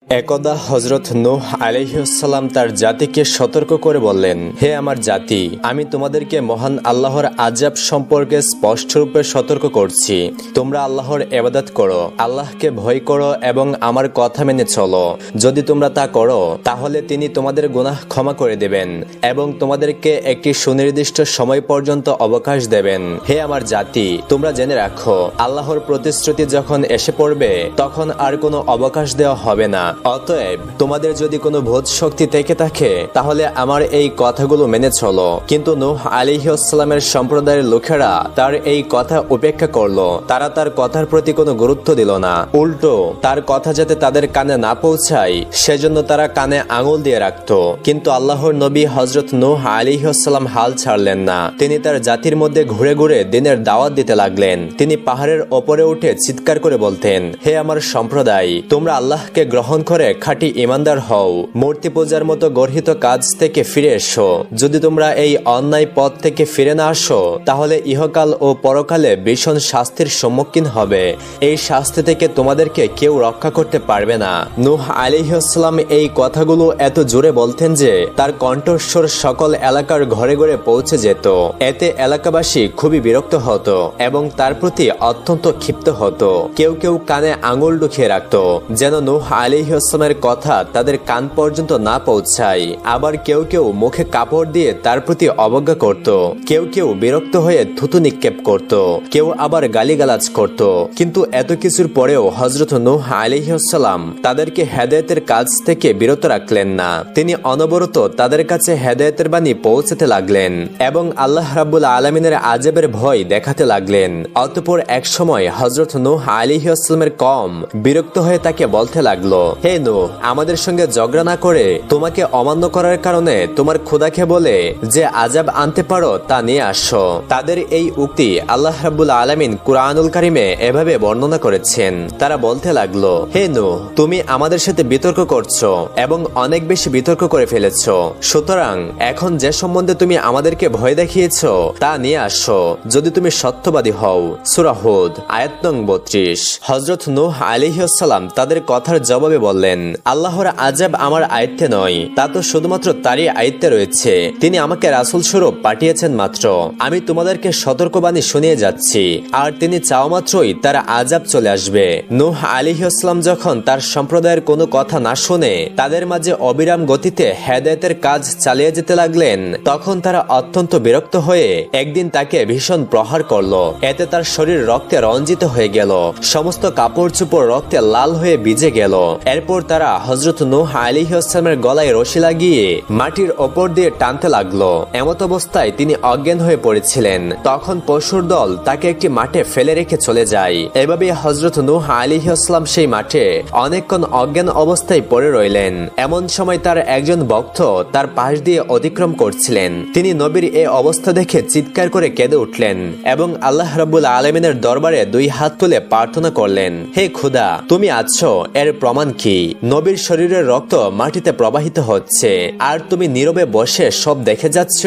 একদা হযরত নূহ আলাইহিস সালাম তার জাতিকে সতর্ক করে বললেন, হে আমার জাতি, আমি তোমাদেরকে মহান আল্লাহর আযাব সম্পর্কে স্পষ্টরূপে সতর্ক করছি। তোমরা আল্লাহর ইবাদত করো, আল্লাহকে ভয় করো এবং আমার কথা মেনে চলো। যদি তোমরা তা করো তাহলে তিনি তোমাদের গুনাহ ক্ষমা করে দেবেন এবং তোমাদেরকে একটি সুনির্দিষ্ট সময় পর্যন্ত অবকাশ দেবেন। হে আমার জাতি, তোমরা জেনে রাখো, আল্লাহর প্রতিশ্রুতি যখন এসে পড়বে তখন আর কোনো অবকাশ দেওয়া হবে না। অতএব তোমাদের যদি কোনো ভূত শক্তি থেকে থাকে তাহলে আমার এই কথাগুলো মেনে চলো। কিন্তু নূহ আলাইহিস সালামের সম্প্রদায়ের লোকেরা তার এই কথা উপেক্ষা করলো। তারা তার কথার প্রতি কোনো গুরুত্ব দিল না, উল্টো তার কথা যাতে তাদের কানে না পৌঁছায় সেজন্য তারা কানে আঙুল দিয়ে রাখত। কিন্তু আল্লাহর নবী হযরত নূহ আলাইহিস সালাম হাল ছাড়লেন না। তিনি তার জাতির মধ্যে ঘুরে ঘুরে দিনের দাওয়াত দিতে লাগলেন। তিনি পাহাড়ের ওপরে উঠে চিৎকার করে বলতেন, হে আমার সম্প্রদায়, তোমরা আল্লাহকে গ্রহণ করে খাঁটি ইমানদার হও, মূর্তি পূজার মতো গর্হিত কাজ থেকে ফিরে এসো। যদি তোমরা এই অন্যায় পথ থেকে ফিরে না আসো তাহলে ইহকাল ও পরকালে ভীষণ শাস্তির সম্মুখীন হবে। এই শাস্তি থেকে তোমাদেরকে কেউ রক্ষা করতে পারবে না। নূহ আলাইহিস সালাম এই কথাগুলো এত জোরে বলতেন যে তার কণ্ঠস্বর সকল এলাকার ঘরে ঘরে পৌঁছে যেত। এতে এলাকাবাসী খুবই বিরক্ত হতো এবং তার প্রতি অত্যন্ত ক্ষিপ্ত হতো। কেউ কেউ কানে আঙুল ঢুকিয়ে রাখত যেন নূহ আলাইহিস সালামের কথা তাদের কান পর্যন্ত না পৌঁছায়। আবার কেউ কেউ মুখে কাপড় দিয়ে তার প্রতি অবজ্ঞা করত। কেউ কেউ বিরক্ত হয়ে থুতু নিক্ষেপ করত, কেউ আবার গালিগালাজ করত। কিন্তু এত কিছুর পরেও হযরত নূহ আলাইহিস সালাম তাদেরকে হেদায়েতের কাজ থেকে বিরত রাখলেন না। তিনি অনবরত তাদের কাছে হেদায়েতের বাণী পৌঁছাতে লাগলেন এবং আল্লাহ রাব্বুল আলামিনের আযাবের ভয় দেখাতে লাগলেন। অতঃপর এক সময় হযরত নূহ আলাইহিস সালামের কওম বিরক্ত হয়ে তাকে বলতে লাগলো, হে নূহ, আমাদের সঙ্গে ঝগড়া না করে তোমাকে অমান্য করার কারণে তোমার খোদাকে বলে যে আযাব আনতে পারো তা নিয়ে আসো। তাদের এই উক্তি আল্লাহ রাব্বুল আলামিন কুরআনুল কারীমে এভাবে বর্ণনা করেছেন। তারা বলতে লাগলো, হে নূহ, তুমি আমাদের সাথে বিতর্ক করছো এবং অনেক বেশি বিতর্ক করে ফেলেছো। সুতরাং এখন যে সম্বন্ধে তুমি আমাদেরকে ভয় দেখিয়েছো তা নিয়ে আসো, যদি তুমি সত্যবাদী হও। সূরা হুদ আয়াত নং 32। হযরত নূহ আলাইহিস সালাম তাদের কথার জবাবে বললেন, আল্লাহর আযাব আমার আয়ত্তে নয়, তা তো শুধুমাত্র তারই আয়ত্তে রয়েছে। তিনি আমাকে রাসূল স্বরূপ পাঠিয়েছেন মাত্র। আমি তোমাদেরকে সতর্কবাণী শুনিয়ে যাচ্ছি, আর তিনি চাওয়া মাত্রই তার আযাব চলে আসবে। নূহ আলাইহিস সালাম যখন তার সম্প্রদায়ের কোনো কথা না শুনে তাদের মাঝে অবিরাম গতিতে হেদায়েতের কাজ চালিয়ে যেতে লাগলেন, তখন তারা অত্যন্ত বিরক্ত হয়ে একদিন তাকে ভীষণ প্রহার করলো। এতে তার শরীর রক্তে রঞ্জিত হয়ে গেল, সমস্ত কাপড় চোপড় রক্তে লাল হয়ে ভিজে গেল। এরপর তারা হযরত নূহ আলাইহিস সালামের গলায় রশি লাগিয়ে মাটির ওপর দিয়ে টানতে লাগলো। এমত অবস্থায় তিনি অজ্ঞান হয়ে পড়েছিলেন। তখন পশুর দল তাকে একটি মাঠে ফেলে রেখে চলে যায়। এভাবে হযরত নূহ আলাইহিস সালাম সেই মাঠে অনেকক্ষণ অজ্ঞান অবস্থায় পড়ে রইলেন। এমন সময় তার একজন ভক্ত তার পাশ দিয়ে অতিক্রম করছিলেন। তিনি নবীর এই অবস্থা দেখে চিৎকার করে কেঁদে উঠলেন এবং আল্লাহ রাব্বুল আলামিনের দরবারে দুই হাত তুলে প্রার্থনা করলেন, হে খোদা, তুমি আছো, এর প্রমাণ কি? নবীর শরীরের রক্ত মাটিতে প্রবাহিত হচ্ছে আর তুমি নীরবে বসে সব দেখে যাচ্ছ।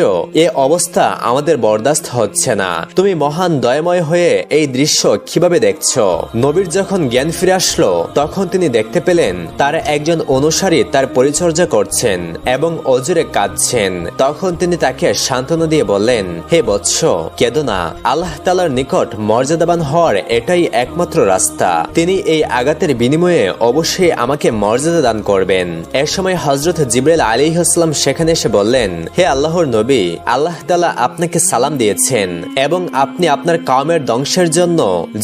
এ অবস্থা আমাদের বরদাস্ত হচ্ছে না। তুমি মহান দয়াময় হয়ে এই দৃশ্য কিভাবে দেখছো? নবীর যখন জ্ঞান ফিরে আসলো তখন তিনি দেখতে পেলেন তার একজন অনুসারী তার পরিচর্যা করছেন এবং অজুরে কাঁদছেন। তখন তিনি তাকে সান্ত্বনা দিয়ে বললেন, হে বৎস, কেঁদো না। আল্লাহ তাআলার নিকট মর্যাদাবান হওয়ার এটাই একমাত্র রাস্তা। তিনি এই আঘাতের বিনিময়ে অবশ্যই আমাকে মর্যাদা দান করবেন। এর সময় হযরত জিবরাইল আলাইহিস সালাম সেখানে এসে বললেন, হে আল্লাহর নবী, আল্লাহ তাআলা আপনাকে সালাম দিয়েছেন এবং আপনি আপনার কওমের ধ্বংসের জন্য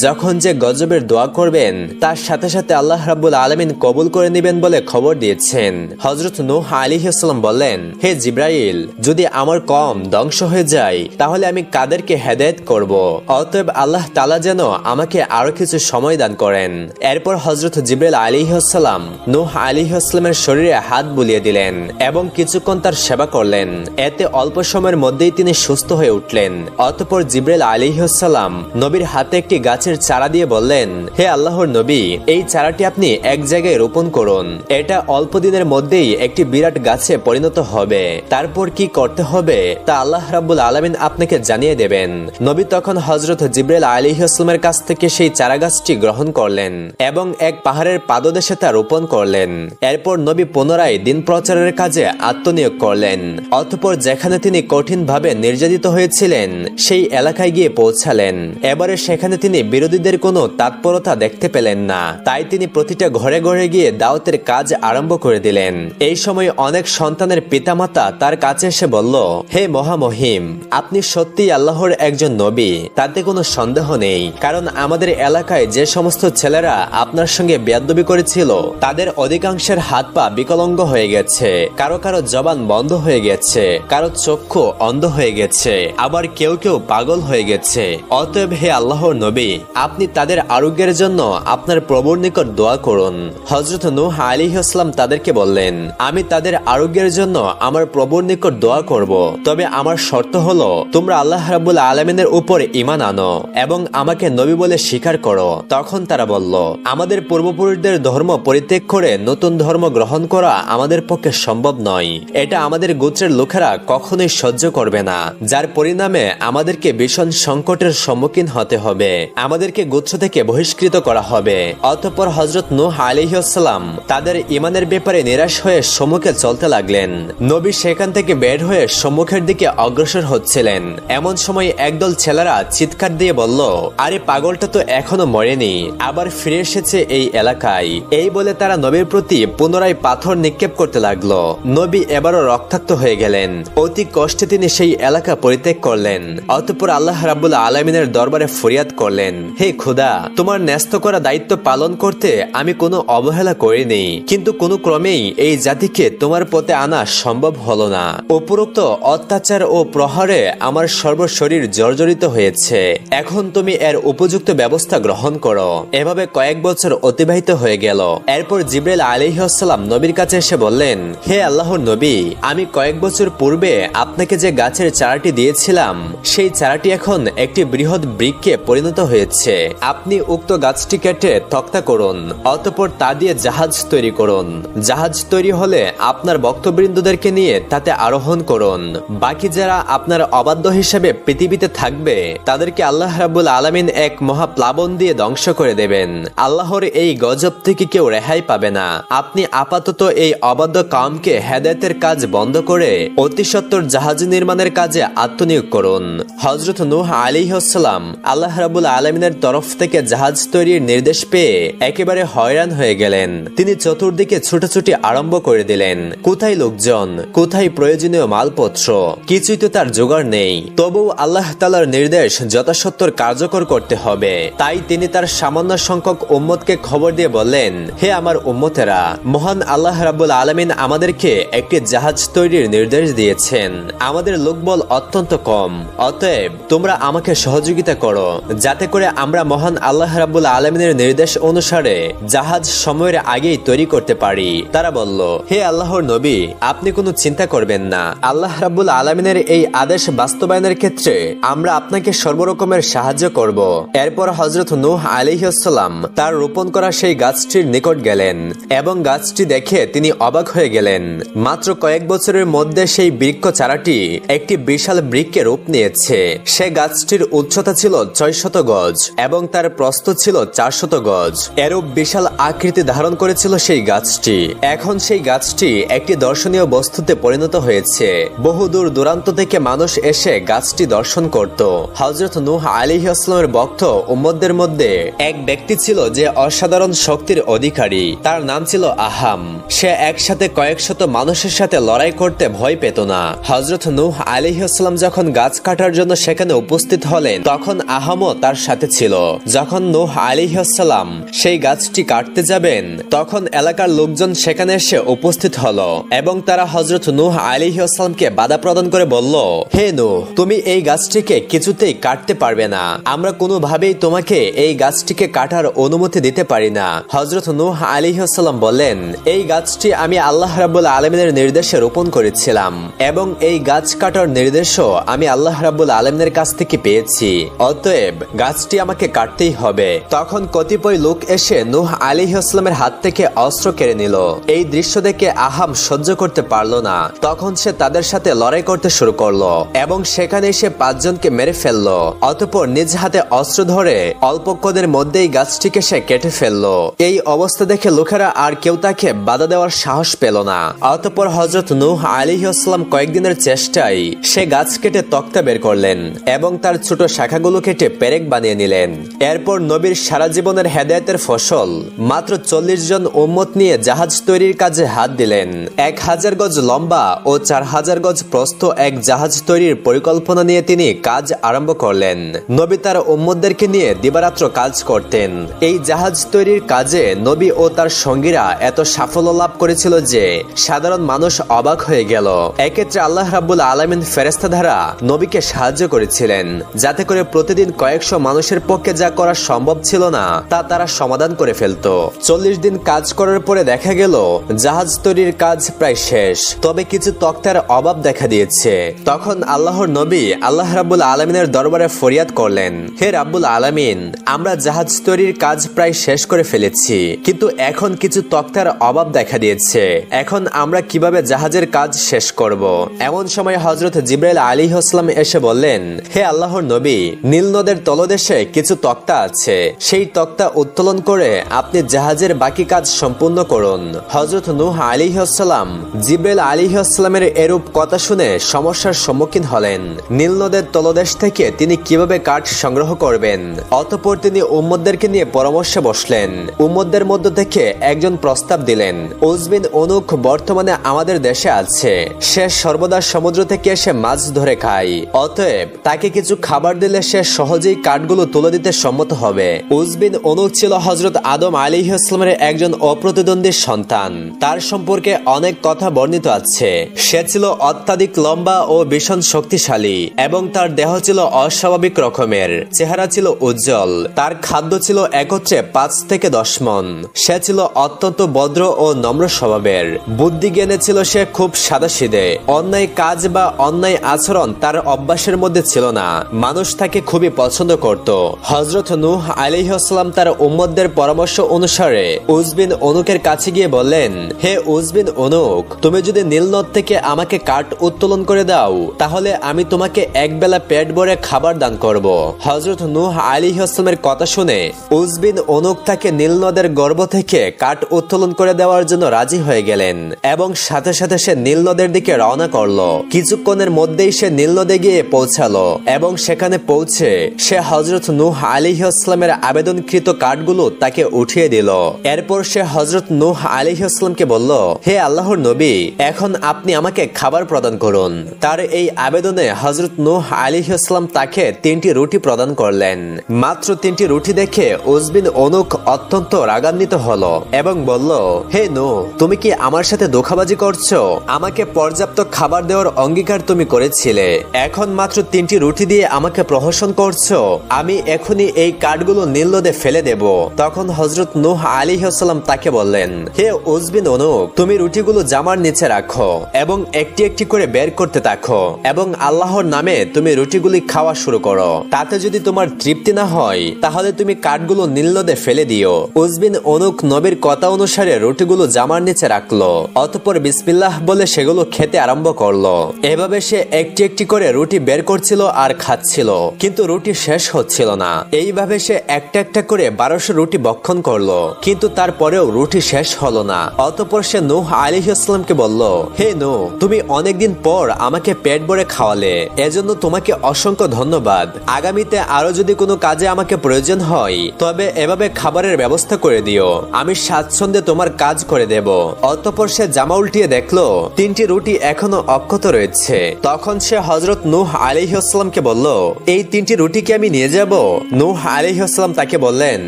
যখন যে গজবের দোয়া করবেন তার সাথে সাথে আল্লাহ রাব্বুল আলামিন কবুল করে নেবেন বলে খবর দিয়েছেন। হযরত নূহ আলাইহিস সালাম বললেন, হে জিবরাইল, যদি আমার কওম ধ্বংস হয়ে যায় তাহলে আমি কাদেরকে হেদায়েত করব? অতএব আল্লাহ তাআলা যেন আমাকে আরো কিছু সময় দান করেন। এরপর হযরত জিবরাইল আলাইহিস সালাম নূহ আলাইহিস সালামের শরীরে হাত বুলিয়ে দিলেন এবং কিছুক্ষণ তার সেবা করলেন। এতে অল্প সময়ের মধ্যেই তিনি সুস্থ হয়ে উঠলেন। অতঃপর জিবরাইল আলাইহিস সালাম নবীর হাতে একটি গাছের চারা দিয়ে বললেন, হে আল্লাহর নবী, এই চারাটি আপনি এক জায়গায় রোপণ করুন। এটা অল্প দিনের মধ্যেই একটি বিরাট গাছে পরিণত হবে। তারপর কি করতে হবে তা আল্লাহ রাব্বুল আলামিন আপনাকে জানিয়ে দেবেন। নবী তখন হযরত জিবরাইল আলাইহিস সালামের কাছ থেকে সেই চারাগাছটি গ্রহণ করলেন এবং এক পাহাড়ের পাদদেশে তা রোপণ করলেন। এরপর নবী পুনরায় দিন প্রচারের কাজে আত্মনিয়োগ করলেন। অতঃপর যেখানে তিনি কঠিনভাবে নির্যাতিত হয়েছিলেন সেই এলাকায় গিয়ে পৌঁছালেন। এবারে সেখানে তিনি বিরোধীদের কোনো তৎপরতা দেখতে পেলেন না, তাই তিনি প্রতিটা ঘরে ঘরে গিয়ে দাওয়াতের কাজ আরম্ভ করে দিলেন। এই সময় অনেক সন্তানের পিতামাতা তার কাছে এসে বলল, হে মহামহিম, আপনি সত্যিই আল্লাহর একজন নবী, তাতে কোনো সন্দেহ নেই। কারণ আমাদের এলাকায় যে সমস্ত ছেলেরা আপনার সঙ্গে বেয়াদবি করেছিল তাদের অধিকাংশের হাত পা বিকলাঙ্গ হয়ে গেছে, কারো কারো জবান বন্ধ হয়ে গেছে, কারো চক্ষু অন্ধ হয়ে গেছে, আবার কেউ কেউ পাগল হয়ে গেছে। অতএব হে আল্লাহর নবী, আপনি তাদের আরোগ্যের জন্য আপনার প্রভুর নিকট দোয়া করুন। হযরত নূহ আলাইহিস সালাম তাদেরকে বললেন, আমি তাদের আরোগ্যের জন্য আমার প্রভুর নিকট দোয়া করব, তবে আমার শর্ত হলো তোমরা আল্লাহ রাব্বুল আলামিনের উপর ঈমান আনো এবং আমাকে নবী বলে স্বীকার করো। তখন তারা বলল, আমাদের পূর্বপুরুষদের ধর্ম পরিত্যাগ করে নতুন ধর্ম গ্রহণ করা আমাদের পক্ষে সম্ভব নয়। এটা আমাদের গোত্রের লোকেরা কখনোই সহ্য করবে না, যার পরিণামে আমাদেরকে ভীষণ সংকটের সম্মুখীন হতে হবে, আমাদেরকে গোত্র থেকে বহিষ্কৃত করা হবে। অতঃপর হযরত নূহ আলাইহিস সালাম তাদের ঈমানের ব্যাপারে নিরাশ হয়ে সম্মুখে চলতে লাগলেন। নবী সেখান থেকে বের হয়ে সম্মুখের দিকে অগ্রসর হচ্ছিলেন। এমন সময় একদল ছেলেরা চিৎকার দিয়ে বলল, আরে পাগলটা তো এখনো মরেনি, আবার ফিরে এসেছে এই এলাকায়। এই বলে তারা নবীর প্রতি পুনরায় পাথর নিক্ষেপ করতে লাগলো। নবী এবারও রক্তাক্ত হয়ে গেলেন। অতি কষ্টে তিনি সেই এলাকা পরিত্যাগ করলেন। অতঃপর আল্লাহ রাব্বুল আলামিনের দরবারে ফরিয়াদ করলেন, হে খোদা, তোমার ন্যস্ত করা দায়িত্ব পালন করতে আমি কোনো অবহেলা করিনি, কিন্তু কোনো ক্রমেই এই জাতিকে তোমার পথে আনা সম্ভব হলো না। উপরোক্ত অত্যাচার ও প্রহারে আমার সর্বশরীর জর্জরিত হয়েছে। এখন তুমি এর উপযুক্ত ব্যবস্থা গ্রহণ করো। এভাবে কয়েক বছর অতিবাহিত হয়ে গেল। এরপর জিবরাইল আলাইহিস সালাম নবীর কাছে এসে বললেন, হে আল্লাহর নবী, আমি কয়েক বছর পূর্বে আপনাকে যে গাছের চারাটি দিয়েছিলাম সেই চারাটি এখন একটি বৃহৎ বৃক্ষে পরিণত হয়েছে। আপনি উক্ত গাছটি কেটে তক্তা করুন, অতঃপর তা দিয়ে জাহাজ তৈরি করুন। জাহাজ তৈরি হলে আপনার ভক্তবৃন্দদেরকে নিয়ে তাতে আরোহণ করুন। বাকি যারা আপনার অবাধ্য হিসেবে পৃথিবীতে থাকবে তাদেরকে আল্লাহ রাব্বুল আলামিন এক মহাপ্লাবন দিয়ে ধ্বংস করে দেবেন। আল্লাহর এই গজব থেকে কেউ রেহাই পাবে না। আপনি আপাতত এই অবাধ্য কওমকে হেদায়েতের কাজ বন্ধ করে অতি সত্বর জাহাজ নির্মাণের কাজে আত্মনিয়োগ করুন। হযরত নূহ আলাইহিস সালাম আল্লাহ রাব্বুল আলামিনের তরফ থেকে জাহাজ তৈরির নির্দেশ পেয়ে একেবারে হয়রান হয়ে গেলেন। তিনি চতুর্দিকে ছুটাছুটি আরম্ভ করে দিলেন। কোথায় লোকজন, কোথায় প্রয়োজনীয় মালপত্র, কিছুই তো তার জোগাড় নেই। তবু আল্লাহ তাআলার নির্দেশ যথাসত্বর কার্যকর করতে হবে। তাই তিনি তার সামান্য সংখ্যক উম্মতকে খবর দিয়ে বললেন, হে আমার উম্মতেরা, মহান আল্লাহ রাব্বুল আলামিন আমাদেরকে একটি জাহাজ তৈরির নির্দেশ দিয়েছেন। আমাদের লোকবল অত্যন্ত কম, অতএব তোমরা আমাকে সহযোগিতা করো যাতে করে আমরা মহান আল্লাহ রাব্বুল আলামিনের নির্দেশ অনুসারে জাহাজ সময়ের আগেই তৈরি করতে পারি। তারা বলল, হে আল্লাহর নবী, আপনি কোনো চিন্তা করবেন না। আল্লাহ রাব্বুল আলামিনের এই আদেশ বাস্তবায়নের ক্ষেত্রে আমরা আপনাকে সর্বরকমের সাহায্য করব। এরপর হযরত নূহ আলাইহিস সালাম তার রোপণ করা সেই গাছটির নিকট গেলেন এবং গাছটি দেখে তিনি অবাক হয়ে গেলেন। মাত্র কয়েক বছরের মধ্যে সেই বৃক্ষ চারাটি একটি বিশাল বৃক্ষে রূপ নিয়েছে। সে গাছটির উচ্চতা ছিল 600 গজ এবং তার প্রস্থ ছিল 400 গজ। এরূপ বিশাল আকৃতি ধারণ করেছিল সেই গাছটি। এখন সেই গাছটি একটি দর্শনীয় বস্তুতে পরিণত হয়েছে। বহু দূর দূরান্ত থেকে মানুষ এসে গাছটি দর্শন করত। হযরত নূহ আলাইহিস সালামের ভক্ত উম্মতদের মধ্যে এক ব্যক্তি ছিল যে অসাধারণ শক্তির অধিকারী। তার নাম ছিল আহাম। সে একসাথে কয়েকশত মানুষের সাথে লড়াই করতে ভয় পেত না। হযরত নূহ আলাইহিস সালাম যখন গাছ কাটার জন্য সেখানে উপস্থিত হলেন তখন আহামও তার সাথে ছিল। যখন নূহ আলাইহিস সালাম সেই গাছটি কাটতে যাবেন তখন এলাকার লোকজন সেখানে এসে উপস্থিত হলো এবং তারা হযরত নূহ আলাইহিস সালামকে বাধা প্রদান করে বলল, হে নূহ, তুমি এই গাছটিকে কিছুতেই কাটতে পারবে না। আমরা কোনোভাবেই তোমাকে এই গাছটিকে কাটার অনুমতি দিতে পারি না। হযরত নূহ আলাইহিস সালাম বললেন, এই গাছটি আমি আল্লাহ রাব্বুল আলামিনের নির্দেশে রোপণ করেছিলাম এবং এই গাছ কাটার নির্দেশও আমি আল্লাহ রাব্বুল আলামিনের কাছ থেকে পেয়েছি। অতএব গাছটি আমাকে কাটতেই হবে। তখন কতিপয় লোক এসে নূহ আলাইহিস সালামের হাত থেকে অস্ত্র কেড়ে নিল। এই দৃশ্য দেখে আহাম সহ্য করতে পারল না। তখন সে তাদের সাথে লড়াই করতে শুরু করলো এবং সেখানে এসে 5 জনকে মেরে ফেললো। অতঃপর নিজ হাতে অস্ত্র ধরে অল্পক্ষণের মধ্যেই গাছটিকে সে কেটে ফেললো। এই অবস্থা দেখে লোকেরা আর কেউ তাকে বাধা দেওয়ার সাহস পেল না। অতঃপর হযরত নূহ আলাইহিস সালাম কয়েকদিনের চেষ্টায় সে গাছ কেটে তক্তা বের করলেন এবং তার ছোট শাখাগুলো কেটে পেরেক বানিয়ে নিলেন। এরপর নবীর সারা জীবনের হেদায়েতের ফসল মাত্র 40 জন উম্মত নিয়ে জাহাজ তৈরির কাজে হাত দিলেন। 1000 গজ লম্বা ও 4000 গজ প্রস্থ এক জাহাজ তৈরির পরিকল্পনা নিয়ে তিনি কাজ আরম্ভ করলেন। নবী তার উম্মতদেরকে নিয়ে দিবারাত্র কাজ করতেন। এই জাহাজ তৈরির কাজে নবী ও তার সঙ্গীরা এত সাফল্য লাভ করেছিল যে সাধারণ মানুষ অবাক হয়ে গেল। এক্ষেত্রে আল্লাহ রাব্বুল আলামিন ফেরেশতা দ্বারা নবীকে সাহায্য করেছিলেন, যাতে করে প্রতিদিন কয়েকশো মানুষের পক্ষে যা করা সম্ভব ছিল না তা তারা সমাধান করে ফেলত। 40 দিন কাজ করার পরে দেখা গেল জাহাজ তৈরির কাজ প্রায় শেষ, তবে কিছু তক্তার অভাব দেখা দিয়েছে। তখন আল্লাহর নবী আল্লাহ রাব্বুল আলামিনের দরবারে ফরিয়াদ করলেন, হে রাব্বুল আলামিন, আমরা জাহাজ তৈরির কাজ প্রায় শেষ করে ফেলেছি, কিন্তু এখন কিছু তক্তার অভাব দেখা দিয়েছে। এখন আমরা কিভাবে জাহাজের কাজ শেষ করব? এমন সময় হযরত জিবরাইল আলাইহিস সালাম এসে বললেন, হে আল্লাহর নবী, নীল নদের তলদেশে কিছু তক্তা আছে, সেই তক্তা উত্তোলন করে আপনি জাহাজের বাকি কাজ সম্পূর্ণ করুন। হযরত নূহ আলাইহিস সালাম জিবরাইল আলাইহিস সালামের এরূপ কথা শুনে সমস্যার সম্মুখীন হলেন। নীল নদের তলদেশ থেকে তিনি কিভাবে কাঠ সংগ্রহ করবেন? অতঃপর তিনি উম্মতদেরকে নিয়ে পরামর্শে বসলেন। উম্মতদের মধ্য থেকে একজন প্রস্তাব দিলেন, উস বিন উনুক বর্তমানে আমাদের দেশে আছে, সে সর্বদা সমুদ্র থেকে এসে মাছ ধরে খায়, অতএব তাকে কিছু খাবার দিলে সে সহজেই কাঠগুলো তুলে দিতে সম্মত হবে। উস বিন উনুক ছিল হযরত আদম আলাইহিস সালামের একজন অপ্রতিদ্বন্দ্বী সন্তান। তার সম্পর্কে অনেক কথা বর্ণিত আছে। সে ছিল অত্যাধিক লম্বা ও ভীষণ শক্তিশালী এবং তার দেহ ছিল অস্বাভাবিক রকমের। চেহারা ছিল উজ্জ্বল। তার খাদ্য ছিল একত্রে 5 থেকে 10 মণ। সে ছিল অত্যন্ত ভদ্র ও নম্র স্বভাবের। বুদ্ধি জ্ঞানে ছিল সে খুব সাদাসিধে। অন্যায় কাজ বা অন্যায় আচরণ তার অভ্যাসের মধ্যে ছিল না। মানুষ তাকে খুবই পছন্দ করত। হযরত নূহ আলাইহিস সালাম তার উম্মতদের পরামর্শ অনুসারে উস বিন উনুকের কাছে গিয়ে বললেন, হে উস বিন উনুক, তুমি যদি নীল নদ থেকে আমাকে কাঠ উত্তোলন করে দাও, তাহলে আমি তোমাকে একবেলা পেট ভরে খাবার দান করব। হযরত নূহ আলাইহিস সালামের কথা শুনে উস বিন উনুক তাকে নীল নদের গর্ভ থেকে কাঠ উত্তোলন করে দেওয়ার জন্য রাজি হয়ে গেলেন এবং সাথে সাথে সে নীল নদের দিকে রওনা করলো। কিছুক্ষণের মধ্যেই সে নীল নদে গিয়ে পৌঁছালো এবং সেখানে পৌঁছে সে হযরত নূহ আলাইহিস সালামের আবেদনকৃত কাঠগুলো তাকে উঠিয়ে দিল। এরপর সে হযরত নূহ আলাইহিস সালামকে বলল, হে আল্লাহর নবী, এখন আপনি আমাকে খাবার প্রদান করুন। তার এই আবেদনে হযরত নূহ আলাইহিস সালাম তাকে 3টি রুটি প্রদান করলেন। মাত্র 3টি রুটি দেখে উস বিন উনুক অত্যন্ত রাগান্বিত হলো এবং বলল, হে নূহ, তুমি কি আমার সাথে ধোঁকাবাজি করছো? আমাকে পর্যাপ্ত খাবার দেওয়ার অঙ্গীকার তুমি করেছিলে, এখন মাত্র 3টি রুটি দিয়ে আমাকে প্রহসন করছো? আমি এখনই এই কাঠগুলো নীল নদে ফেলে দেব। তখন হযরত নূহ আলাইহিস সালাম তাকে বললেন, হে উস বিন উনুক, তুমি রুটিগুলো জামার নিচে রাখো এবং একটি একটি করে বের করতে থাকো এবং আল্লাহর নামে তুমি রুটিগুলি খাওয়া শুরু করো। তাতে যদি তোমার তৃপ্তি না হয় তাহলে তুমি কাঠগুলো নীল নদে ফেলে দিও। উস বিন উনুক নবীর কথা অনুসারে রুটিগুলো জামার নিচে রাখলো। অতঃপর বিসমিল্লাহ বলে সেগুলো খেতে আরম্ভ করলো। এভাবে সে একটি একটি করে রুটি বের করছিল আর খাচ্ছিল, কিন্তু রুটি শেষ হচ্ছিল না। এইভাবে সে একটা একটা করে 1200 রুটি ভক্ষণ করলো, কিন্তু তারপরেও রুটি শেষ হলো না। অতঃপর সে নূহ আলাইহিস সালামকে বলল, হে নূহ, তুমি অনেকদিন পর আমাকে পেট ভরে খাওয়ালে, এজন্য তোমাকে অসংখ্য ধন্যবাদ। আগামীতে আরো যদি কোনো কাজে আমাকে প্রয়োজন হয় তবে এভাবে খাবারের ব্যবস্থা করে দিও, আমি স্বাচ্ছন্দ্যে তোমার কাজ করে দেব। অতঃপর সে জামা উল্টিয়ে দেখলো 3টি রুটি এখনো অক্ষত রয়েছে। তখন সে হযরত নূহ আলাইহিস সালামকে বলল, এই 3টি রুটি কি আমি নিয়ে যাব? নূহ আলাইহিস সালাম তাকে বললেন,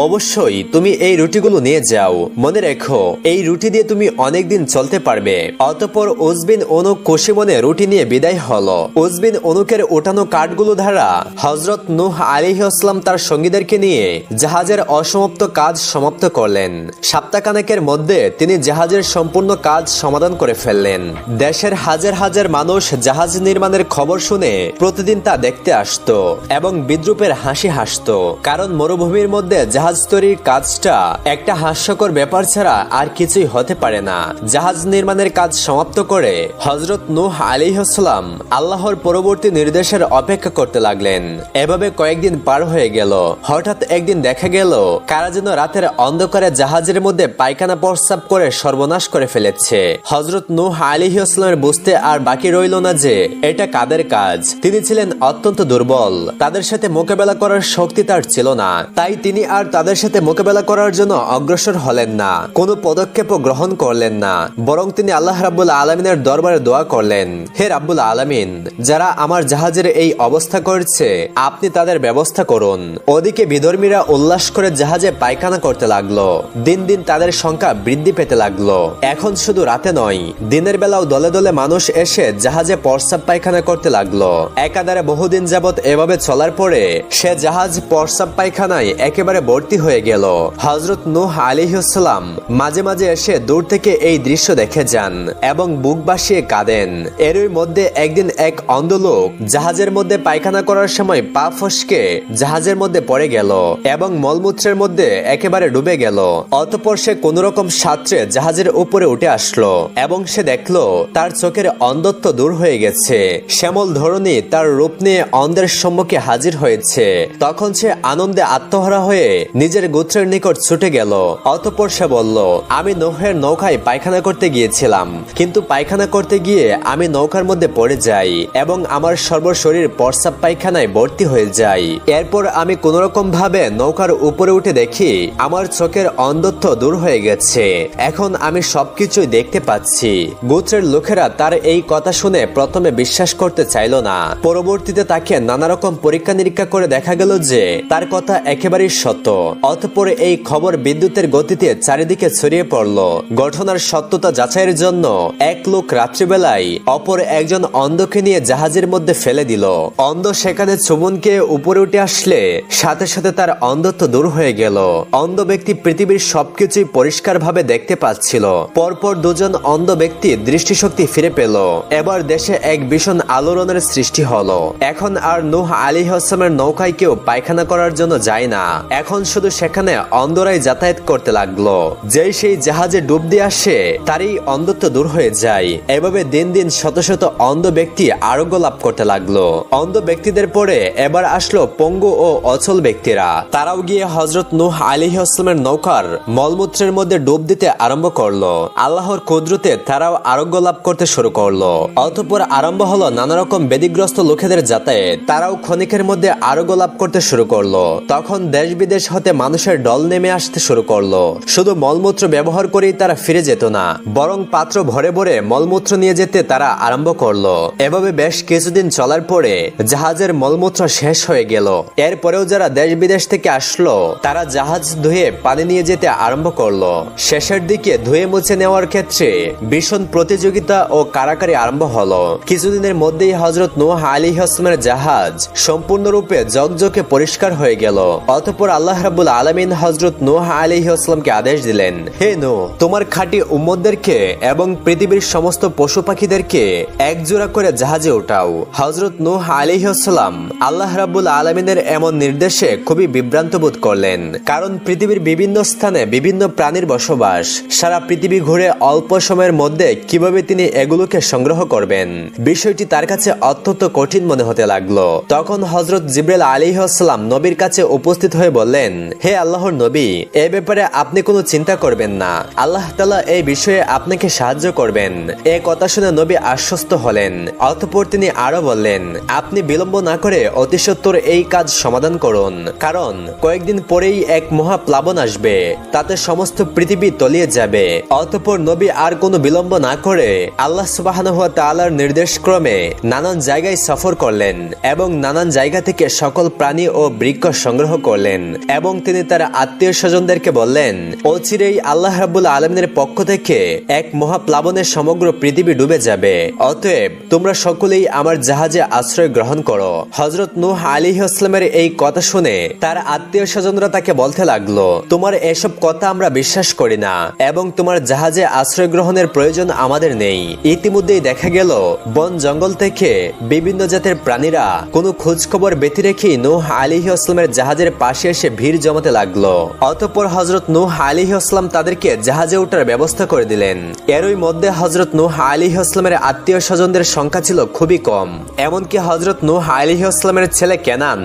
অবশ্যই তুমি এই রুটিগুলো নিয়ে যাও। মনে রেখো, এই রুটি দিয়ে তুমি অনেকদিন চলতে পারবে। অতঃপর উস বিন উনুক খুশি মনে রুটি নিয়ে বিদায় হলো। উস বিন উনুকের ওঠানো কাঠগুলো দ্বারা হযরত নূহ আলাইহিস সালাম তার সঙ্গীদেরকে নিয়ে জাহাজের অসমাপ্ত কাজ সমাপ্ত করলেন। সপ্তাহখানেকের মধ্যে তিনি জাহাজের সম্পূর্ণ কাজ সমাধান করে ফেললেন। দেশের হাজার হাজার মানুষ জাহাজ নির্মাণের খবর শুনে প্রতিদিন তা দেখতে আসতো এবং বিদ্রুপের হাসি হাসতো, কারণ মরুভূমির মধ্যে জাহাজ তৈরির কাজটা একটা হাস্যকর ব্যাপার ছাড়া আর কিছুই হতে পারে না। জাহাজ নির্মাণের কাজ সমাপ্ত করে হযরত নূহ আলাইহিস সালাম আল্লাহর পরবর্তী নির্দেশের অপেক্ষা করতে লাগলেন। এভাবে কয়েকদিন পার হয়ে গেল। হঠাৎ একদিন দেখা গেল কারা যেন রাতের অন্ধকারে অনুসারে জাহাজের মধ্যে পায়খানা প্রস্রাব করে সর্বনাশ করে ফেলেছে। হযরত নূহ আলাইহিস সালামের বুঝতে আর বাকি রইল না যে এটা কাদের কাজ। তিনি ছিলেন অত্যন্ত দুর্বল, তাদের সাথে মোকাবেলা করার শক্তি তার ছিল না। তাই তিনি আর তাদের সাথে মোকাবেলা করার জন্য অগ্রসর হলেন না, কোনো পদক্ষেপও গ্রহণ করলেন না, বরং তিনি আল্লাহ রাব্বুল আলামিনের দরবারে দোয়া করলেন, হে রাব্বুল আলামিন, যারা আমার জাহাজের এই অবস্থা করছে আপনি তাদের ব্যবস্থা করুন। ওদিকে বিধর্মীরা উল্লাস করে জাহাজে পায়খানা করতে লাগলো। দিন দিন তাদের সংখ্যা বৃদ্ধি পেতে লাগলো। এখন শুধু রাতে নয়, দিনের বেলাও দলে দলে মানুষ এসে জাহাজে প্রস্রাব পায়খানা করতে লাগলো। একাধারে বহুদিন যাবত এভাবে চলার পরে সে জাহাজ প্রস্রাব পায়খানায় একেবারে ভর্তি হয়ে গেল। হযরত নূহ আলাইহিস সালাম মাঝে মাঝে এসে দূর থেকে এই দৃশ্য দেখে যান এবং বুক বাসিয়ে কাঁদেন। এরই মধ্যে একদিন এক অন্ধ লোক জাহাজের মধ্যে পায়খানা করার সময় পা ফসকে জাহাজের মধ্যে পড়ে গেল এবং মলমূত্রের মধ্যে একেবারে ডুবে গেল। অতঃপর সে কোন রকম সাঁতরে জাহাজের উপরে উঠে আসলো এবং সে দেখলো তার চোখের অন্ধত্ব দূর হয়ে গেছে। শ্যামল ধরনী তার রূপ নিয়ে অন্ধের সম্মুখে হাজির হয়েছে। তখন সে আনন্দে আত্মহারা হয়ে নিজের গোত্রের নিকট ছুটে গেল। অতঃপর সে বলল, আমি নূহের নৌকায় পায়খানা করতে গিয়েছিলাম, কিন্তু পায়খানা করতে গিয়ে আমি নৌকার মধ্যে পড়ে যাই এবং আমার সর্বশরীর প্রস্রাব পায়খানায় ভর্তি হয়ে যায়। এরপর আমি কোনরকম ভাবে নৌকার উপরে উঠে দেখি আমার চোখের অন্ধত্ব দূর হয়ে গেছে। এখন আমি সবকিছুই দেখতে পাচ্ছি। গোত্রের লোকেরা তার এই কথা শুনে প্রথমে বিশ্বাস করতে চাইল না। পরবর্তীতে তাকে নানা রকম পরীক্ষা নিরীক্ষা করে দেখা গেল যে তার কথা একেবারেই সত্য। অতঃপর এই খবর বিদ্যুতের গতিতে চারিদিকে ছড়িয়ে পড়ল। ঘটনার সত্যতা যাচাইয়ের জন্য এক লোক রাত্রিবেলায় অপর একজন অন্ধকে নিয়ে জাহাজের মধ্যে ফেলে দিল। অন্ধ সেখানে চুমুনকে উপরে উঠে আসলে সাথে সাথে তার অন্ধত্ব দূর হয়ে গেল। অন্ধ ব্যক্তি পৃথিবীর সবকিছুই পরিষ্কার ভাবে দেখতে পাচ্ছিল। পরপর দুজন অন্ধ ব্যক্তি দৃষ্টিশক্তি ফিরে পেল। এবার দেশে এক ভীষণ আলোড়নের সৃষ্টি হলো। এখন আর নূহ আলাইহিস সালামের নৌকায় কেউ পায়খানা করার জন্য যায় না। এখন শুধু সেখানে অন্ধরাই যাতায়াত করতে লাগলো। যেই সেই জাহাজে ডুব দিয়ে আসে তারই অন্ধত্ব দূর হয়ে যায়। এভাবে দিন দিন শত শত অন্ধ ব্যক্তি আরোগ্য লাভ করতে লাগলো। অন্ধ ব্যক্তিদের পরে এবার আসলো পঙ্গু ও অচল ব্যক্তিরা। তারাও গিয়ে হযরত নূহ আলাইহিস সালামের নৌকার মলমূত্রের মধ্যে ডুব দিতে আরম্ভ করলো। আল্লাহর কুদরতে তারাও আরোগ্য লাভ করতে শুরু করলো। অতঃপর আরম্ভ হলো নানা রকম ব্যাধিগ্রস্ত লোকেদের যাতায়াত। তারাও ক্ষণিকের মধ্যে আরোগ্য লাভ করতে শুরু করলো। তখন দেশ বিদেশ হতে মানুষের দল নেমে আসতে শুরু করলো। শুধু মলমূত্র ব্যবহার করেই তারা ফিরে যেত না, বরং পাত্র ভরে ভরে মলমূত্র নিয়ে যেতে তারা আরম্ভ করলো। এভাবে বেশ কিছুদিন চলার পরে জাহাজের মলমূত্র শেষ হয়ে গেল। এরপরেও যারা দেশ বিদেশ থেকে আসলো তারা জাহাজ ধুয়ে পানি নিয়ে যেতে আরম্ভ করলো। শেষের দিকে ধুয়ে মুছে নেওয়ার ক্ষেত্রে ভীষণ প্রতিযোগিতা ও কারাকারি আরম্ভ হলো। কিছুদিনের মধ্যেই হযরত নূহ আলাইহিস সালামের জাহাজ সম্পূর্ণরূপে ঝকঝকে পরিষ্কার হয়ে গেল। অতঃপর আল্লাহ রাব্বুল আলামিন হযরত নূহ আলাইহিস সালামকে আদেশ দিলেন, হে নূহ, তোমার খাঁটি উম্মতদেরকে এবং পৃথিবীর সমস্ত পশু পাখিদেরকে একজোড়া করে জাহাজে উঠাও। হযরত নূহ আলাইহিস সালাম আল্লাহ রাব্বুল আলামিনের এমন নির্দেশে খুবই বিভ্রান্ত বোধ করলেন। কারণ পৃথিবীর বিভিন্ন স্থানে বিভিন্ন প্রাণীর বসবাস। সারা পৃথিবী ঘুরে অল্প সময়ের মধ্যে কিভাবে তিনি এগুলোকে সংগ্রহ করবেন, বিষয়টি তার কাছে অত্যন্ত কঠিন মনে হতে লাগলো। তখন হযরত জিবরাইল আলাইহিস সালাম নবীর কাছে উপস্থিত হয়ে বললেন, হে আল্লাহর নবী, এ ব্যাপারে আপনি কোনো চিন্তা করবেন না, আল্লাহ তাআলা এই বিষয়ে আপনাকে সাহায্য করবেন। এ কথা শুনে নবী আশ্বস্ত হলেন। অতঃপর তিনি আরো বললেন, আপনি বিলম্ব না করে অতি সত্বর এই কাজ সমাধান করুন, কারণ কয়েকদিন পরেই এক মহা প্লাবন আসবে, তাতে সমস্ত পৃথিবী তলিয়ে যাবে। অতঃপর নবী আর কোনো বিলম্ব না করে আল্লাহ সুবহানাহু ওয়া তাআলার নির্দেশ ক্রমে নানান জায়গায় সফর করলেন এবং নানান জায়গা থেকে সকল প্রাণী ও বৃক্ষ সংগ্রহ করলেন এবং তিনি তার আত্মীয় স্বজনদেরকে বললেন, অচিরেই আল্লাহ রাব্বুল আলামিনের পক্ষ থেকে এক মহা প্লাবনে সমগ্র পৃথিবী ডুবে যাবে। অতএব তোমরা সকলেই আমার জাহাজে আশ্রয় গ্রহণ করো। হযরত নূহ আলাইহিস সালামের এই কথা শুনে তার আত্মীয় স্বজনরা তাকে বলতে লাগলো, তোমার এসব কথা আমরা বিশ্বাস করি না এবং তোমার জাহাজে আশ্রয় গ্রহণের প্রয়োজন আমাদের নেই। ইতিমধ্যেই দেখা গেল বন জঙ্গল থেকে বিভিন্ন জাতের প্রাণীরা কোনো খোঁজ খবর ব্যতি রেখেই নূহ আলাইহিস সালামের জাহাজের পাশে এসে ভিড় জমাতে লাগলো। অতঃপর হযরত নূহ আলাইহিস সালাম তাদেরকে জাহাজে ওঠার ব্যবস্থা করে দিলেন। এরই মধ্যে হযরত নূহ আলাইহিস সালামের আত্মীয় স্বজনদের সংখ্যা ছিল খুবই কম। এমনকি হযরত নূহ আলাইহিস সালামের ছেলে কেনান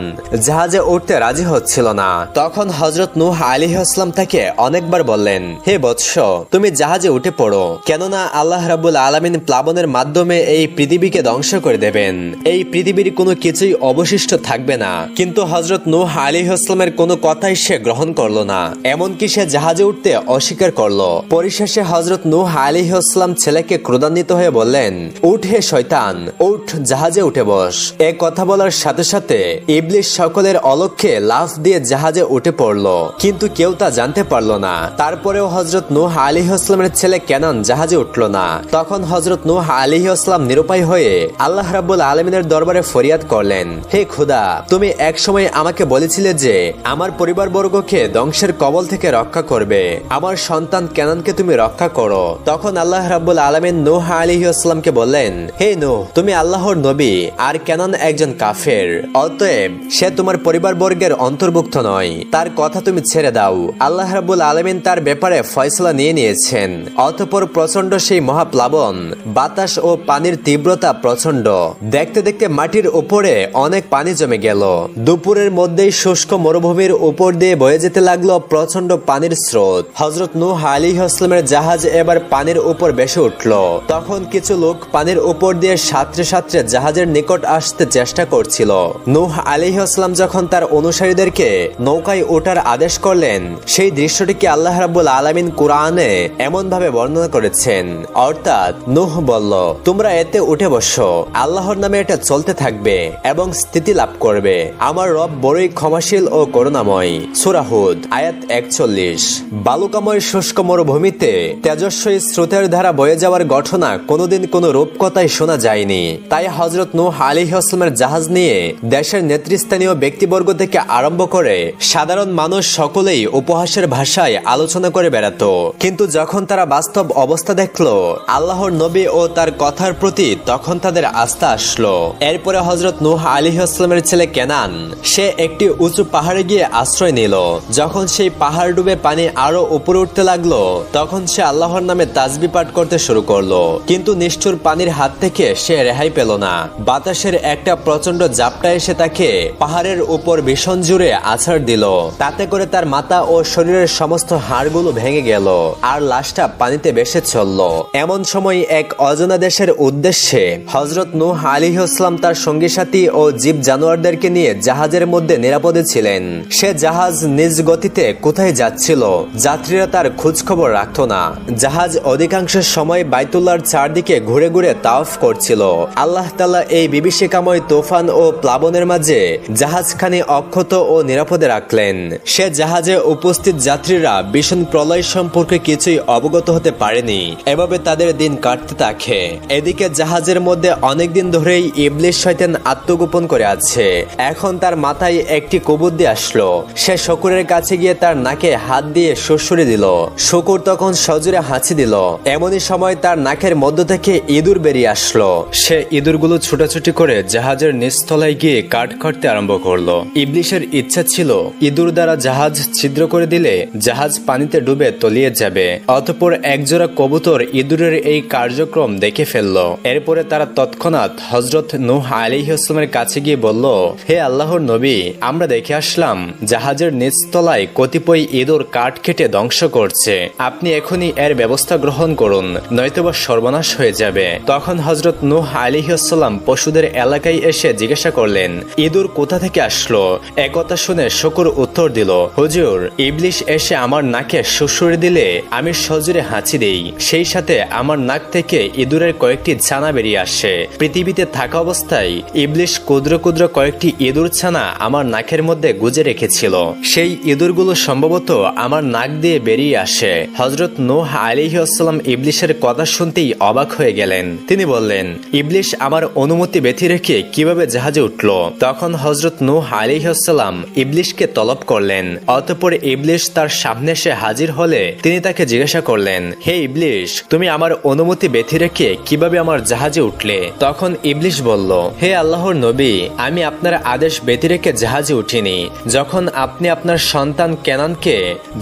জাহাজে উঠতে রাজি হচ্ছিল না। তখন হযরত নূহ আলাইহিস আলাইহিসসালাম তাকে অনেকবার বললেন, হে বৎস, তুমি জাহাজে উঠে পড়ো, কেননা আল্লাহ রাব্বুল আলামিন প্লাবনের মাধ্যমে এই পৃথিবীকে ধ্বংস করে দেবেন। এই পৃথিবীর কোনো কিছুই অবশিষ্ট থাকবে না। কিন্তু হযরত নূহ আলাইহিসসালামের কোনো কথাই সে গ্রহণ করলো না, এমনকি সে জাহাজে উঠতে অস্বীকার করলো। পরিশেষে হযরত নূহ আলাইহিসসালাম ছেলেকে ক্রোধান্বিত হয়ে বললেন, উঠ হে শয়তান, উঠ, জাহাজে উঠে বস। এ কথা বলার সাথে সাথে ইবলিস সকলের অলক্ষ্যে লাফ দিয়ে জাহাজে উঠে পড়লো, কিন্তু কেউ তা জানতে পারলো না। তারপরেও হযরত নূহ আলাইহিসসালামের ছেলে কেনান জাহাজে উঠলো না। তখন হযরত নূহ আলাইহিসসালাম নিরুপায় হয়ে আল্লাহ রাব্বুল আলামিনের দরবারে ফরিয়াদ করলেন, হে খোদা, তুমি একসময় আমাকে বলেছিলে যে আমার পরিবারবর্গকে ধ্বংসের কবল থেকে রক্ষা করবে, আমার সন্তান কেনানকে তুমি রক্ষা করো। তখন আল্লাহ রাব্বুল আলামিন নূহ আলাইহিসসালামকে বললেন, হে নূহ, তুমি আল্লাহর নবী আর কেনান একজন কাফের, অতএব সে তোমার পরিবারবর্গের অন্তর্ভুক্ত নয়, তার কথা তুমি ছেড়ে দাও। আল্লাহ রাব্বুল আলামিন তার ব্যাপারে ফয়সালা নিয়ে নিয়েছেন। অতঃপর প্রচন্ড সেই মহাপ্লাবন, বাতাস ও পানির তীব্রতা প্রচন্ড। দেখতে দেখতে মাটির উপরে অনেক পানি জমে গেল। দুপুরের মধ্যেই শুষ্ক মরুভূমির উপর দিয়ে বয়ে যেতে লাগলো প্রচন্ড পানির স্রোত। হযরত নূহ আলাইহিসসালামের জাহাজ এবার পানির উপর ভেসে উঠল। তখন কিছু লোক পানির উপর দিয়ে সাঁতরে সাঁতরে জাহাজের নিকট আসতে চেষ্টা করছিল। নূহ আলাইহিসসালাম যখন তার অনুসারীদেরকে নৌকায় ওঠার আদেশ করলেন, সেই দৃশ্যটিকে আল্লাহ রাব্বুল আলামিন কুরআনে এমন ভাবে বর্ণনা করেছেন, অর্থাৎ নূহ বলল, তোমরা এতে উঠে বসো, আল্লাহর নামে এটা চলতে থাকবে এবং স্থিতি লাভ করবে। আমার রব বড়ই ক্ষমাশীল ও করুণাময়। সূরা হুদ আয়াত 41। বালুকাময় শুষ্ক মরুভূমিতে তেজস্বী স্রোতের ধারা বয়ে যাওয়ার ঘটনা কোনোদিন কোনো রূপকথায় শোনা যায়নি। তাই হযরত নূহ আলাইহিসসালামের জাহাজ নিয়ে দেশের নেতৃস্থানীয় ব্যক্তিবর্গ থেকে আরম্ভ করে সাধারণ মানুষ সকলেই উপহাসের ভাষায় আলোচনা করে বেড়াতো। কিন্তু যখন তারা বাস্তব অবস্থা দেখলো আল্লাহর নবী ও তার কথার প্রতি, তখন তাদের আস্থা আসলো। এরপরে হযরত নূহ আলাইহিসসালামের ছেলে কেনান সে একটি উঁচু পাহাড়ে গিয়ে আশ্রয় নিল। যখন সেই পাহাড় ডুবে পানি আরো উপরে উঠতে লাগলো, তখন সে আল্লাহর নামে তাসবিহ পাঠ করতে শুরু করলো। কিন্তু নিষ্ঠুর পানির হাত থেকে সে রেহাই পেল না। বাতাসের একটা প্রচন্ড ঝাপটা এসে তাকে পাহাড়ের উপর ভীষণ জোরে আছাড় দিল। তাতে করে তার মাথা ও শরীরের সমস্ত হাড়গুলো ভেঙে গেল আর লাশটা পানিতে ভেসে চলল। এমন সময় এক অজানা দেশের উদ্দেশ্যে হযরত নূহ আলাইহিসসালাম তার সঙ্গী সাথী ও জীব জানোয়ারদেরকে নিয়ে জাহাজের মধ্যে নিরাপদে ছিলেন। সে জাহাজ নিজ গতিতে কোথায় যাচ্ছিল, যাত্রীরা তার খোঁজ খবর রাখত না। জাহাজ অধিকাংশ সময় বাইতুল্লাহর চারদিকে ঘুরে ঘুরে তাওয়াফ করছিল। আল্লাহ তাআলা এই বিভীষিকাময় তুফান ও প্লাবনের মাঝে জাহাজখানি অক্ষত ও নিরাপদে রাখলেন। সে জাহাজে উপস্থিত যাত্রীরা ভীষণ প্রলয় সম্পর্কে কিছুই অবগত হতে পারেনি। এভাবে তাদের দিন কাটতে থাকে। এদিকে জাহাজের মধ্যে অনেকদিন ধরেই ইবলিস শয়তান আত্মগোপন করে আছে। এখন তার মাথায় একটি কুবুদ্ধি আসলো। সে শকুরের কাছে গিয়ে তার নাকে হাত দিয়ে সুড়সুড়ি দিল। শকুর তখন সজোরে হাঁচি দিল। এমনই সময় তার নাকের মধ্য থেকে ইঁদুর বেরিয়ে আসলো। সে ইঁদুরগুলো ছুটাছুটি করে জাহাজের নিচতলায় গিয়ে কাঠ কাটতে আরম্ভ করলো। ইবলিসের ইচ্ছা ছিল ইঁদুর দ্বারা জাহাজ ছিদ্র করে দিলে জাহাজ পানিতে ডুবে তলিয়ে যাবে। অতঃপর একজোড়া কবুতর ইঁদুরের এই কার্যক্রম দেখে ফেলল। এরপরে তারা তৎক্ষণাৎ হযরত নূহ আলাইহিসসালামের কাছে গিয়ে বলল, হে আল্লাহর নবী, আমরা দেখে আসলাম জাহাজের নিচতলায় কতিপয় ইঁদুর কাঠ কেটে ধ্বংস করছে। আপনি এখনই এর ব্যবস্থা গ্রহণ করুন, নয়তোবা সর্বনাশ হয়ে যাবে। তখন হযরত নূহ আলাইহিসসালাম পশুদের এলাকায় এসে জিজ্ঞাসা করলেন, ইঁদুর কোথা থেকে আসলো? একথা শুনে শকুর উত্তর দিল, হুজুর, ইবলিস এসে আমার নাকে সুড়সুড়ি দিলে আমি সজোরে হাঁচি দেই, সেই সাথে আমার নাক থেকে ইঁদুরের কয়েকটি ছানা বেরিয়ে আসে। পৃথিবীতে থাকা অবস্থায় ইবলিস ক্ষুদ্র ক্ষুদ্র কয়েকটি ইঁদুর ছানা আমার নাকের মধ্যে গুজে রেখেছিল। সেই ইঁদুরগুলো সম্ভবত আমার নাক দিয়ে বেরিয়ে আসে। হযরত নূহ আলাইহিসসালাম ইবলিসের কথা শুনতেই অবাক হয়ে গেলেন। তিনি বললেন, ইবলিস আমার অনুমতি ব্যতি রেখে কিভাবে জাহাজে উঠল? তখন হযরত নূহ আলাইহিসসালাম ইবলিসকে তলব করলেন। অতঃপর ইবলিস তার সামনে এসে হাজির হলে তিনি তাকে জিজ্ঞাসা করলেন, হে ইবলিস, তুমি আমার অনুমতি ব্যতি রেখে কিভাবে আমার জাহাজে উঠলে? তখন ইবলিস বলল, হে আল্লাহর নবী, আমি আপনার আদেশ ব্যতি রেখে জাহাজে উঠিনি। যখন আপনি আপনার সন্তান কেনানকে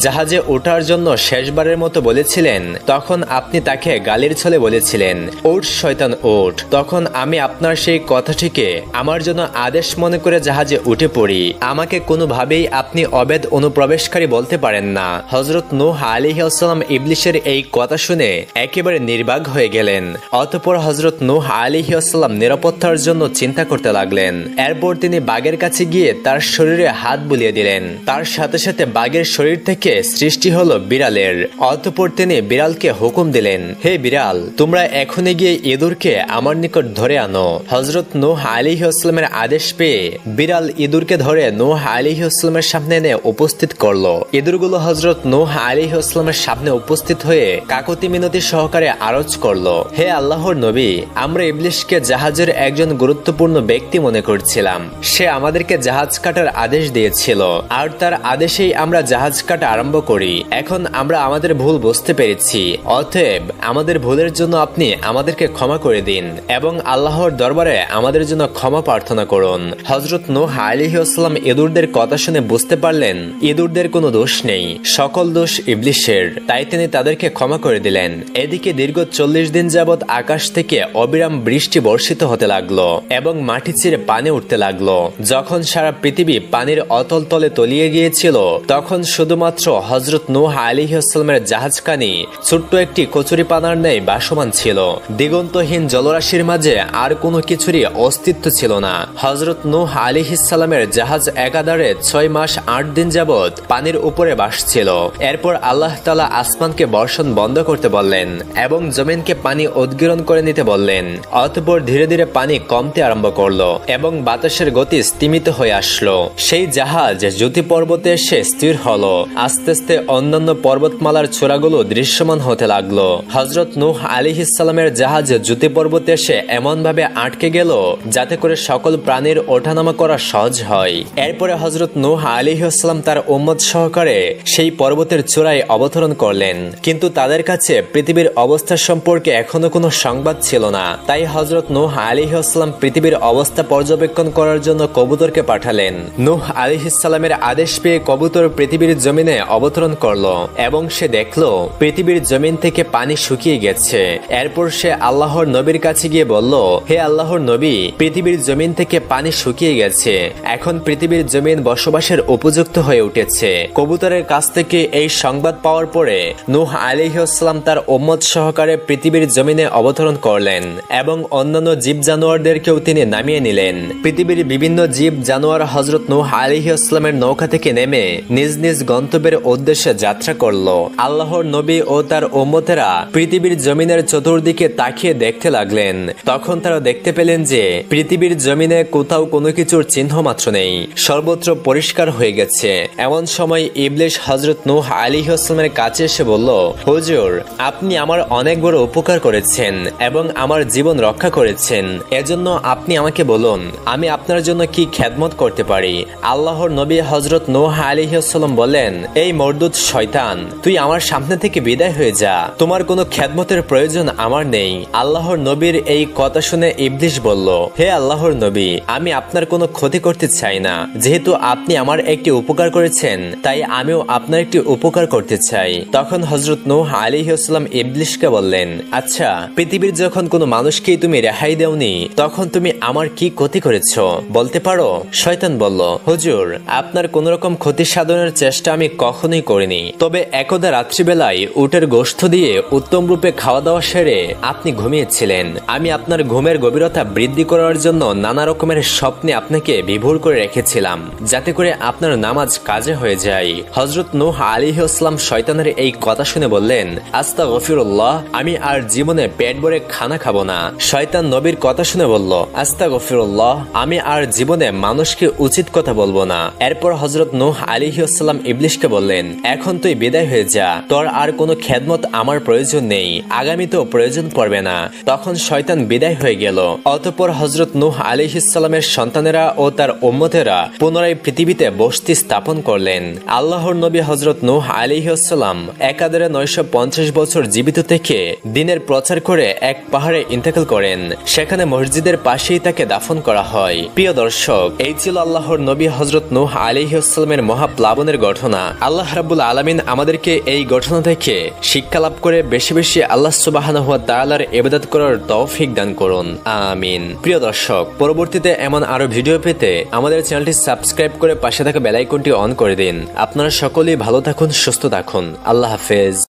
জাহাজে ওঠার জন্য শেষবারের মতো বলেছিলেন, তখন আপনি তাকে গালির ছলে বলেছিলেন, ওঠ শয়তান ওঠ। তখন আমি আপনার সেই কথাটিকে আমার জন্য আদেশ মনে করে জাহাজে উঠে পড়ি। আমাকে কোনোভাবেই আপনি অবৈধ অনুপ্রবেশকারী তাড়াতাড়ি বলতে পারেন না। হযরত নূহ আলাইহিস সালাম ইবলিশের এই কথা শুনে একেবারে নির্বাক হয়ে গেলেন। অতঃপর হযরত নূহ আলাইহিস সালাম নিরাপত্তার জন্য চিন্তা করতে লাগলেন। এরপর তিনি বাঘের কাছে গিয়ে তার শরীরে হাত বুলিয়ে দিলেন। তার সাথে সাথে বাঘের শরীর থেকে সৃষ্টি হলো বিড়ালের। অতঃপর তিনি বিড়ালকে হুকুম দিলেন, হে বিড়াল, তোমরা এখনই গিয়ে ইঁদুরকে আমার নিকট ধরে আনো। হযরত নূহ আলাইহিস সালামের আদেশ পেয়ে বিড়াল ইঁদুরকে ধরে নূহ আলাইহিস সালামের সামনে এনে উপস্থিত করলো। ইঁদুরগুলো হযরত নূহ আলাইহিস সালামের সামনে উপস্থিত হয়ে কাকুতি মিনতি সহকারে আরজ করলো, হে আল্লাহর নবী, আমরা ইবলিশকে জাহাজের একজন গুরুত্বপূর্ণ ব্যক্তি মনে করছিলাম। সে আমাদেরকে জাহাজ কাটার আদেশ দিয়েছিল, আর তার আদেশেই আমরা জাহাজ কাটা আরম্ভ করি। এখন আমরা আমাদের ভুল বুঝতে পেরেছি, অতএব আমাদের ভুলের জন্য আপনি আমাদেরকে ক্ষমা করে দিন এবং আল্লাহর দরবারে আমাদের জন্য ক্ষমা প্রার্থনা করুন। হযরত নূহ আলাইহিস সালাম ইঁদুরদের কথা শুনে বুঝতে পারলেন ইঁদুরদের কোনো দোষ নেই, সকল দোষ ইবলিশের, তাই তিনি তাদেরকে ক্ষমা করে দিলেন। এদিকে দীর্ঘ 40 দিন যাবৎ আকাশ থেকে অবিরাম বৃষ্টি বর্ষিত হতে লাগলো এবং মাটি চিরে পানি উঠতে লাগলো। যখন সারা পৃথিবী পানির অতল তলে তলিয়ে গিয়েছিল, তখন শুধুমাত্র হযরত নূহ আলাইহিস সালামের জাহাজখানি ছোট্ট একটি কচুরিপানার ন্যায় ভাসমান ছিল। দিগন্তহীন জলরাশির মাঝে আর কোনো কিছুরই অস্তিত্ব ছিল না। হযরত নূহ আলাইহিস সালামের জাহাজ একাধারে 6 মাস 8 দিন যাবৎ পানির উপরে ভাসছিল। এরপর আল্লাহ তাআলা আসমানকে বর্ষণ বন্ধ করতে বললেন এবং জমিনকে পানি উদ্গীরণ করে নিতে বললেন। অতঃপর ধীরে ধীরে পানি কমতে আরম্ভ করলো এবং বাতাসের গতি স্তিমিত হয়ে আসলো। সেই জাহাজ জ্যোতি পর্বতে এসে স্থির হলো। আস্তে আস্তে অন্যান্য পর্বতমালার চূড়াগুলো দৃশ্যমান হতে লাগলো। হযরত নূহ আলাইহিস সালামের জাহাজ জ্যোতি পর্বতে এসে এমন ভাবে আটকে গেল যাতে করে সকল প্রাণীর ওঠানামা করা সহজ হয়। এরপরে হযরত নূহ আলাইহিস সালাম তার উম্মত সহকারে সেই পর্বতের চূড়ায় অবতরণ করলেন, কিন্তু তাদের কাছে পৃথিবীর অবস্থা সম্পর্কে এখনো কোনো সংবাদ ছিল না। তাই হযরত নূহ আলাইহিস সালাম পৃথিবীর অবস্থা পর্যবেক্ষণ করার জন্য কবুতরকে পাঠালেন। নূহ আলাইহিস সালামের আদেশ পেয়ে কবুতর পৃথিবীর জমিনে অবতরণ করলো এবং সে দেখলো পৃথিবীর জমিন থেকে পানি শুকিয়ে গেছে। এরপর সে আল্লাহর নবীর কাছে গিয়ে বলল, হে আল্লাহর নবী, পৃথিবীর জমিন থেকে পানি শুকিয়ে গেছে, এখন পৃথিবীর জমিন বসবাসের উপযুক্ত হয়ে উঠেছে। কবুতরের কাছ থেকে এই সংবাদ পাওয়ার পরে নূহ আলাইহিস সালাম তার উম্মত সহকারে পৃথিবীর জমিনে অবতরণ করলেন এবং অন্যান্য জীব জানোয়ারদেরকেও তিনি নামিয়ে নিলেন। পৃথিবীর বিভিন্ন জীব জানোয়ার হযরত নূহ আলাইহিস সালামের নৌকা থেকে নেমে নিজ নিজ গন্তব্যের উদ্দেশ্যে যাত্রা করলো। আল্লাহর নবী ও তার উম্মতেরা পৃথিবীর জমিনের চতুর্দিকে তাকিয়ে দেখতে লাগলেন। তখন তারা দেখতে পেলেন যে পৃথিবীর জমিনে কোথাও কোনো কিছুর চিহ্ন মাত্র নেই, সর্বত্র পরিষ্কার হয়ে গেছে। এমন সময় ইবলিশ হযরত নূহ আলাইহিস সালামের কাছে এসে বলল, হুজুর, আপনি আমার অনেক বড় উপকার করেছেন এবং আমার জীবন রক্ষা করেছেন, এজন্য আপনি আমাকে বলুন আমি আপনার জন্য কি খেদমত করতে পারি। আল্লাহর নবী হযরত নূহ আলাইহিস সালাম বললেন, এই মরদুদ শয়তান, তুই আমার সামনে থেকে বিদায় হয়ে যা, তোমার কোনো খেদমতের প্রয়োজন আমার নেই। আল্লাহর নবীর এই কথা শুনে ইবলিশ বলল, হে আল্লাহর নবী, আমি আপনার কোনো ক্ষতি করতে চাই না, যেহেতু আপনি আমার একটি উপকার করেছেন তাই আমিও আপনার একটি উপকার করতে চাই। তখন হযরত নূহ আলাইহিস সালাম ইবলিশকে বললেন, আচ্ছা, পৃথিবীর যখন কোনো মানুষকেই তুমি রেহাই দেওনি, তখন তুমি আমার কি ক্ষতি করেছো বলতে পারো? শয়তান বলল, হুজুর, আপনার কোন রকম ক্ষতি সাধনের চেষ্টা আমি কখনোই করিনি, তবে একদা রাত্রিবেলায় উটের গোশত দিয়ে উত্তম রূপে খাওয়া দাওয়া সেরে আপনি ঘুমিয়েছিলেন। আমি আপনার ঘুমের গভীরতা বৃদ্ধি করার জন্য নানা রকমের স্বপ্নে আপনাকে বিভোর করে রেখেছিলাম, যাতে করে আপনার নামাজ কাজে হয়ে যায়। হযরত নূহ আলাইহিস সালাম শয়তানের এই কথা শুনে বললেন, আস্তাগফিরুল্লাহ, আমি আর জীবনে পেট ভরে খানা খাবো না। শয়তান নবীর কথা শুনে বলল, আস্তাগফিরুল্লাহ, আমি আর জীবনে মানুষকে উচিত কথা বলবো না। এরপর হযরত নূহ আলাইহিস সালাম ইবলিশকে বললেন, এখন তুই বিদায় হয়ে যা, তোর আর কোনো খেদমত আমার প্রয়োজন নেই, আগামীতেও প্রয়োজন পড়বে না। তখন শয়তান বিদায় হয়ে গেল। অতঃপর হযরত নূহ আলাইহিস সালামের সন্তানেরা ও তার উম্মতেরা পুনরায় পৃথিবীতে বসতি স্থাপন করলেন। আল্লাহর নবী হযরত নূহ আলাইহিস সালাম একাধারে 950 বছর জীবিত থেকে দ্বীনের প্রচার করে এক পাহাড়ে ইন্তেকাল করেন। সেখানে মসজিদের পাশেই তাকে দাফন করা হয়। প্রিয় দর্শক, এই ছিল আল্লাহর নবী হযরত নূহ আলাইহিস সালামের মহাপ্লাবনের ঘটনা। আল্লাহ রাব্বুল আলামিন আমাদেরকে এই ঘটনা থেকে শিক্ষা লাভ করে বেশি বেশি আল্লাহ সুবহানাহু ওয়া তাআলার ইবাদত করার তৌফিক দান করুন, আমিন। প্রিয় দর্শক, পরবর্তীতে এমন আরো ভিডিও পেতে আমাদের চ্যানেলটি সাবস্ক্রাইব করে পাশে থাকা বেল আইকনটি অন করে দিন। আপনারা সকলেই ভালো থাকুন, সুস্থ থাকুন। আল্লাহ হাফেজ।